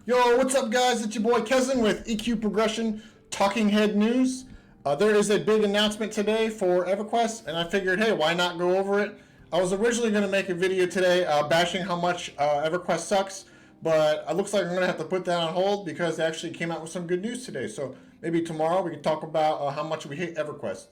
Yo, what's up, guys? It's your boy Kevin with EQ Progression Talking Head News. There is a big announcement today for Everquest, and I figured, hey, why not go over it? I was originally going to make a video today bashing how much Everquest sucks, but it looks like I'm going to have to put that on hold because they actually came out with some good news today. So maybe tomorrow we can talk about how much we hate Everquest.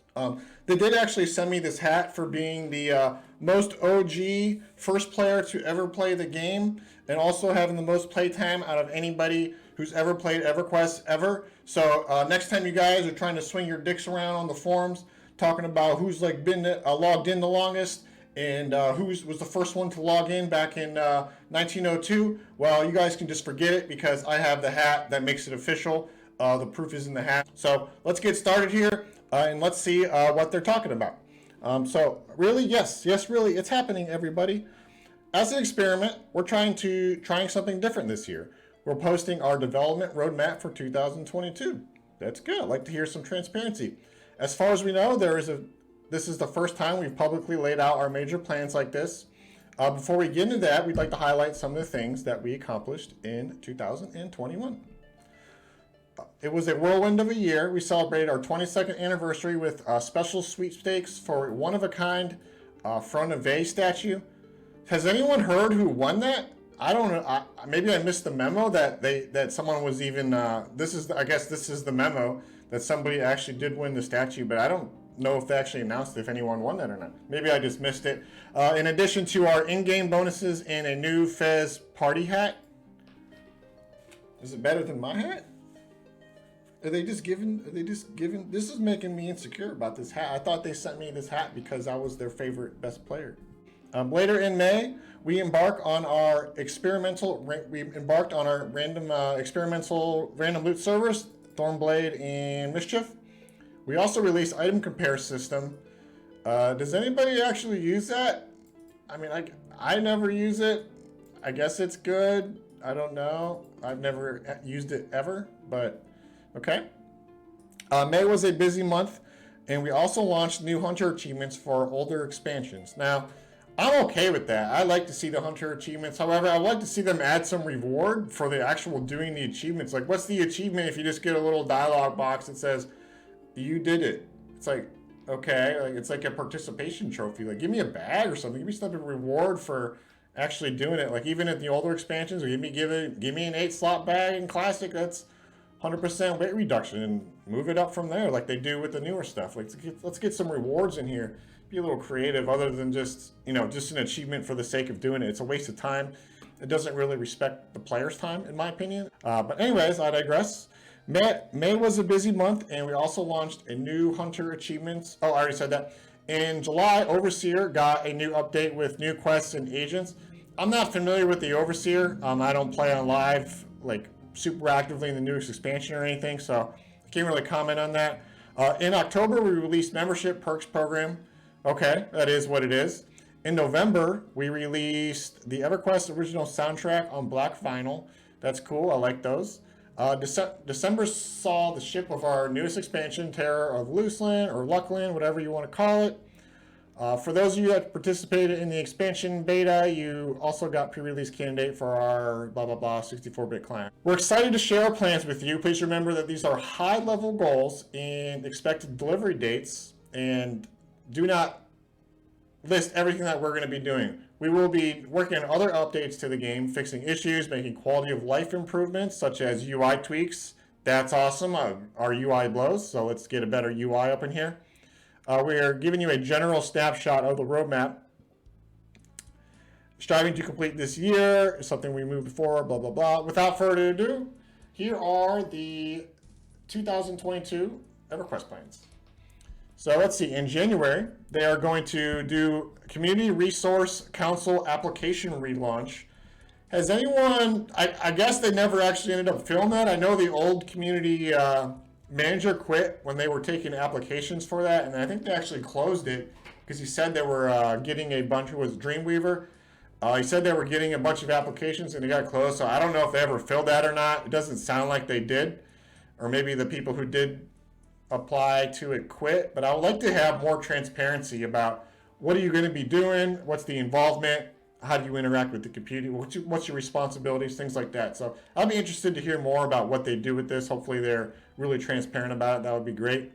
They did actually send me this hat for being the most OG first player to ever play the game, and also having the most playtime out of anybody who's ever played Everquest ever. So next time you guys are trying to swing your dicks around on the forums, talking about who's like been logged in the longest and who was the first one to log in back in 1902, well, you guys can just forget it because I have the hat that makes it official. The proof is in the hat. So let's get started here and let's see what they're talking about. So really, yes, really, it's happening, everybody. As an experiment, we're trying something different this year. We're posting our development roadmap for 2022. That's good. I'd like to hear some transparency. As far as we know, this is the first time we've publicly laid out our major plans like this. Before we get into that, we'd like to highlight some of the things that we accomplished in 2021. It was a whirlwind of a year. We celebrated our 22nd anniversary with special sweepstakes for one-of-a-kind front of a statue. Has anyone heard who won that? I don't know. Maybe I missed the memo that someone was even. I guess this is the memo that somebody actually did win the statue, but I don't know if they actually announced if anyone won that or not. Maybe I just missed it. In addition to our in-game bonuses and a new Fez party hat. Is it better than my hat? Are they just giving? This is making me insecure about this hat. I thought they sent me this hat because I was their favorite best player. Later in May, we embarked on our experimental random loot servers, Thornblade and Mischief. We also released item compare system. Does anybody actually use that? I mean, I never use it. I guess it's good. I don't know. I've never used it ever, but okay. May was a busy month, and we also launched new Hunter achievements for older expansions. Now, I'm okay with that. I like to see the Hunter achievements. However, I would like to see them add some reward for the actual doing the achievements. Like, what's the achievement if you just get a little dialogue box that says, you did it? It's like, okay, like it's like a participation trophy. Like, give me a bag or something. Give me some reward for actually doing it. Like, even at the older expansions, give me an 8-slot bag in Classic. That's 100% weight reduction, and move it up from there like they do with the newer stuff. Like, let's get some rewards in here. Be a little creative other than just an achievement for the sake of doing it. It's a waste of time. It doesn't really respect the player's time, in my opinion. But anyways, I digress. May was a busy month, and we also launched a new Hunter achievements. Oh, I already said that. In July, Overseer got a new update with new quests and agents. I'm not familiar with the Overseer. I don't play on live like super actively in the newest expansion or anything, so I can't really comment on that. In October, we released membership perks program. Okay, that is what it is. In November, we released the Everquest original soundtrack on black vinyl. That's cool. I like those. December saw the ship of our newest expansion, Terror of Looseland or Luckland, whatever you want to call it. For those of you that participated in the expansion beta, you also got pre-release candidate for our blah blah blah 64-bit client. We're excited to share our plans with you. Please remember that these are high-level goals and expected delivery dates, and do not list everything that we're going to be doing. We will be working on other updates to the game, fixing issues, making quality of life improvements, such as UI tweaks. That's awesome. Our UI blows, so let's get a better UI up in here. We are giving you a general snapshot of the roadmap. Striving to complete this year is something we moved forward, blah, blah, blah. Without further ado, here are the 2022 Everquest plans. So let's see, in January, they are going to do Community Resource Council application relaunch. Has anyone, I guess they never actually ended up filming that. I know the old community manager quit when they were taking applications for that, and I think they actually closed it because he said they were getting a bunch, it was Dreamweaver. He said they were getting a bunch of applications and they got closed, so I don't know if they ever filled that or not. It doesn't sound like they did, or maybe the people who did apply to it quit, but I would like to have more transparency about what are you going to be doing, what's the involvement, how do you interact with the computer? What's your responsibilities? Things like that. So I'll be interested to hear more about what they do with this. Hopefully they're really transparent about it. That would be great.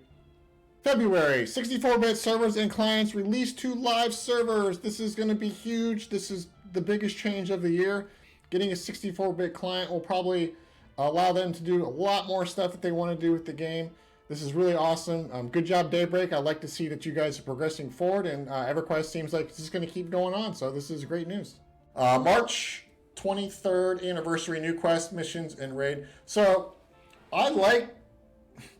February, 64-bit servers and clients released to live servers. This is going to be huge. This is the biggest change of the year. Getting a 64-bit client will probably allow them to do a lot more stuff that they want to do with the game. This is really awesome. Good job, Daybreak. I like to see that you guys are progressing forward, and Everquest seems like this is going to keep going on, so this is great news. March 23rd anniversary new quest missions and raid. So I like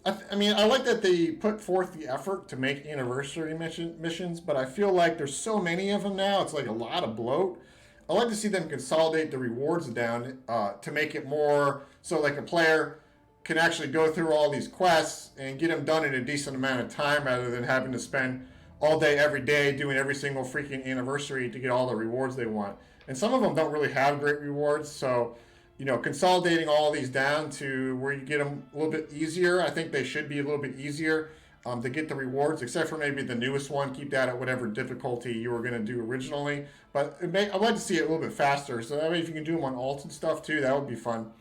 that they put forth the effort to make anniversary missions, but I feel like there's so many of them now. It's like a lot of bloat. I like to see them consolidate the rewards down to make it more so like a player can actually go through all these quests and get them done in a decent amount of time rather than having to spend all day every day doing every single freaking anniversary to get all the rewards they want. And some of them don't really have great rewards, so consolidating all these down to where you get them a little bit easier. I think they should be a little bit easier to get the rewards, except for maybe the newest one. Keep that at whatever difficulty you were going to do originally. But I'd like to see it a little bit faster. So that way, if you can do them on alt and stuff too, that would be fun.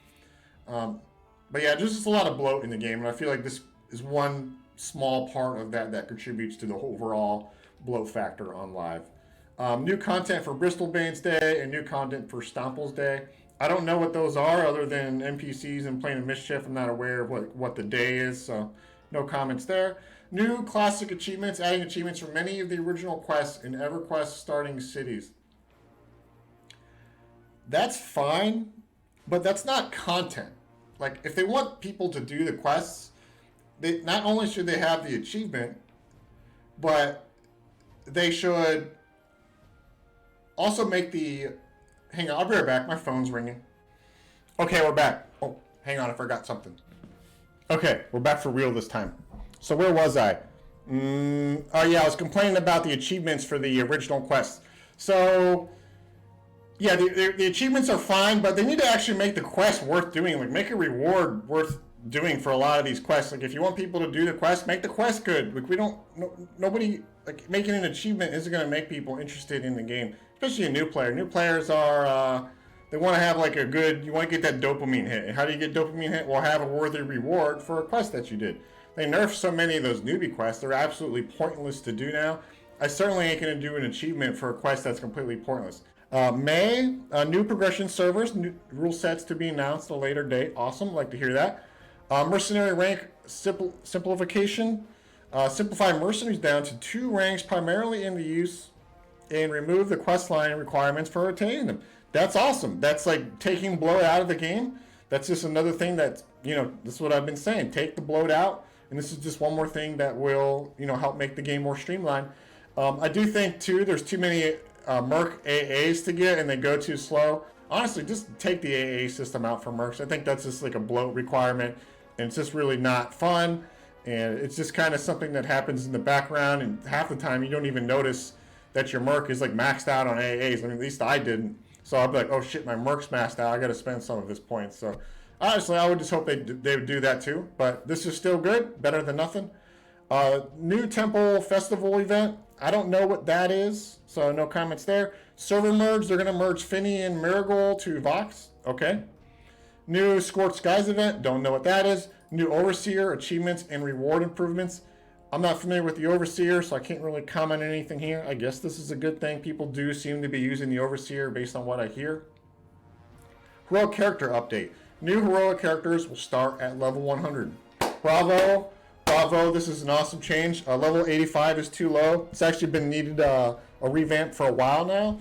But yeah, there's just a lot of bloat in the game, and I feel like this is one small part of that contributes to the overall bloat factor on live. New content for Bristlebane's Day and new content for Stomple's Day. I don't know what those are other than NPCs and Plane of Mischief. I'm not aware of what the day is, so no comments there. New classic achievements, adding achievements for many of the original quests in Everquest starting cities. That's fine, but that's not content. Like, if they want people to do the quests, they not only should they have the achievement, but they should also make the... Hang on, I'll be right back. My phone's ringing. Okay, we're back. Oh, hang on, I forgot something. Okay, we're back for real this time. So where was I? Oh yeah, I was complaining about the achievements for the original quests. So... yeah, the achievements are fine, but they need to actually make the quest worth doing. Like, make a reward worth doing for a lot of these quests. Like, if you want people to do the quest, make the quest good. Like, nobody, like, making an achievement isn't going to make people interested in the game, especially a new player. New players are, they want to have, like, you want to get that dopamine hit. And how do you get dopamine hit? Well, have a worthy reward for a quest that you did. They nerfed so many of those newbie quests, they're absolutely pointless to do now. I certainly ain't going to do an achievement for a quest that's completely pointless. May, new progression servers, new rule sets to be announced at a later date. Awesome, like to hear that. Mercenary rank simplification. Simplify mercenaries down to 2 ranks primarily in the use and remove the questline requirements for attaining them. That's awesome. That's like taking bloat out of the game. That's just another thing that, this is what I've been saying. Take the bloat out, and this is just one more thing that will, help make the game more streamlined. I do think, too, there's too many... Merc AAs to get and they go too slow. Honestly, just take the AA system out for Mercs. I think that's just like a bloat requirement, and it's just really not fun, and it's just kind of something that happens in the background, and half the time you don't even notice that your Merc is like maxed out on AAs. I mean, at least I didn't. So I'd be like, oh shit, my Merc's maxed out. I got to spend some of his points. So honestly, I would just hope they would do that too. But this is still good, better than nothing. New Temple Festival event. I don't know what that is, so no comments there. Server merge, they're going to merge Finny and Marigold to Vox. Okay. New Scorched Skies event, don't know what that is. New Overseer, achievements, and reward improvements. I'm not familiar with the Overseer, so I can't really comment on anything here. I guess this is a good thing. People do seem to be using the Overseer based on what I hear. Heroic character update. New heroic characters will start at level 100. Bravo. Bravo, this is an awesome change. Level 85 is too low. It's actually been needed a revamp for a while now.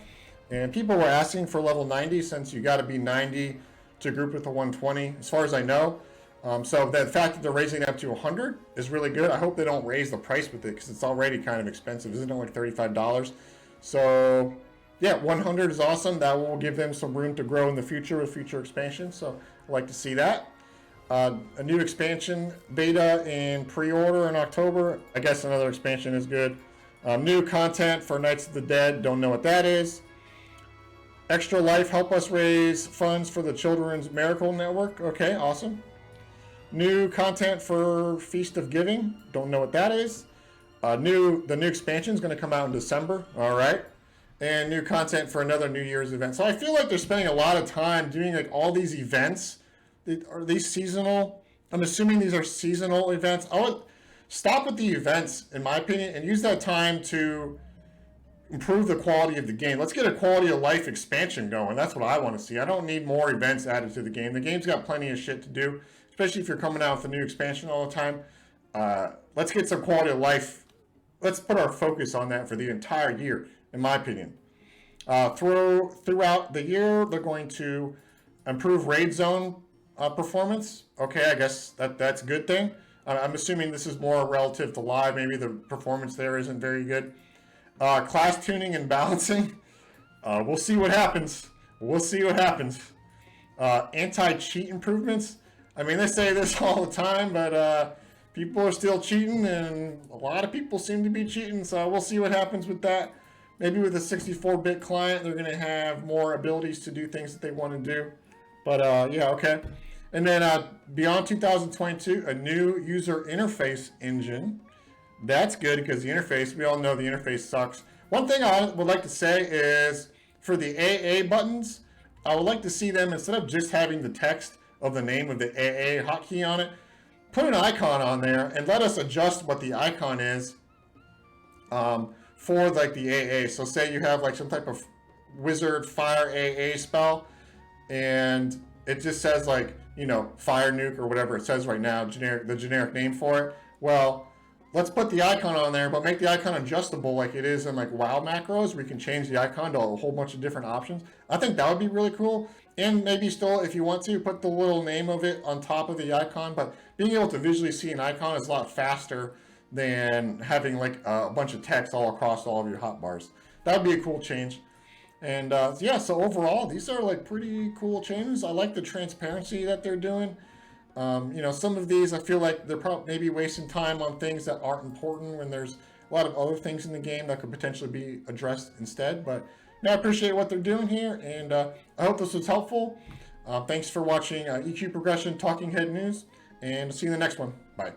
And people were asking for level 90 since you got to be 90 to group with the 120, as far as I know. So the fact that they're raising it up to 100 is really good. I hope they don't raise the price with it because it's already kind of expensive. Isn't it like $35? So yeah, 100 is awesome. That will give them some room to grow in the future with future expansions. So I'd like to see that. A new expansion beta in pre-order in October. I guess another expansion is good. New content for Knights of the Dead. Don't know what that is. Extra Life help us raise funds for the Children's Miracle Network. Okay, awesome. New content for Feast of Giving. Don't know what that is. The new expansion is going to come out in December. All right. and new content for another New Year's event. So I feel like they're spending a lot of time doing like all these events. Are these seasonal? I'm assuming these are seasonal events. I would stop with the events, in my opinion, and use that time to improve the quality of the game. Let's get a quality of life expansion going. That's what I want to see. I don't need more events added to the game. The game's got plenty of shit to do, especially if you're coming out with a new expansion all the time. Let's get some quality of life. Let's put our focus on that for the entire year, in my opinion. Throughout the year, they're going to improve raid zone performance. Okay, I guess that's a good thing. I'm assuming this is more relative to live. Maybe the performance there isn't very good. Class tuning and balancing. We'll see what happens. We'll see what happens. Anti-cheat improvements. I mean, they say this all the time, but people are still cheating, and a lot of people seem to be cheating, so we'll see what happens with that. Maybe with a 64-bit client, they're going to have more abilities to do things that they want to do. But yeah, okay. And then beyond 2022, a new user interface engine. That's good because the interface, we all know the interface sucks. One thing I would like to say is for the AA buttons, I would like to see them, instead of just having the text of the name of the AA hotkey on it, put an icon on there and let us adjust what the icon is for like the AA. So say you have like some type of wizard fire AA spell and it just says like, you know, fire nuke or whatever it says right now, the generic name for it. Well, let's put the icon on there, but make the icon adjustable like it is in like WoW macros. We can change the icon to a whole bunch of different options. I think that would be really cool. And maybe still, if you want to, put the little name of it on top of the icon. But being able to visually see an icon is a lot faster than having like a bunch of text all across all of your hotbars. That would be a cool change. And yeah, so overall, these are like pretty cool changes. I like the transparency that they're doing. You know, some of these I feel like they're probably maybe wasting time on things that aren't important when there's a lot of other things in the game that could potentially be addressed instead. But no, I appreciate what they're doing here, and I hope this was helpful. Thanks for watching EQ Progression Talking Head News, and see you in the next one. Bye.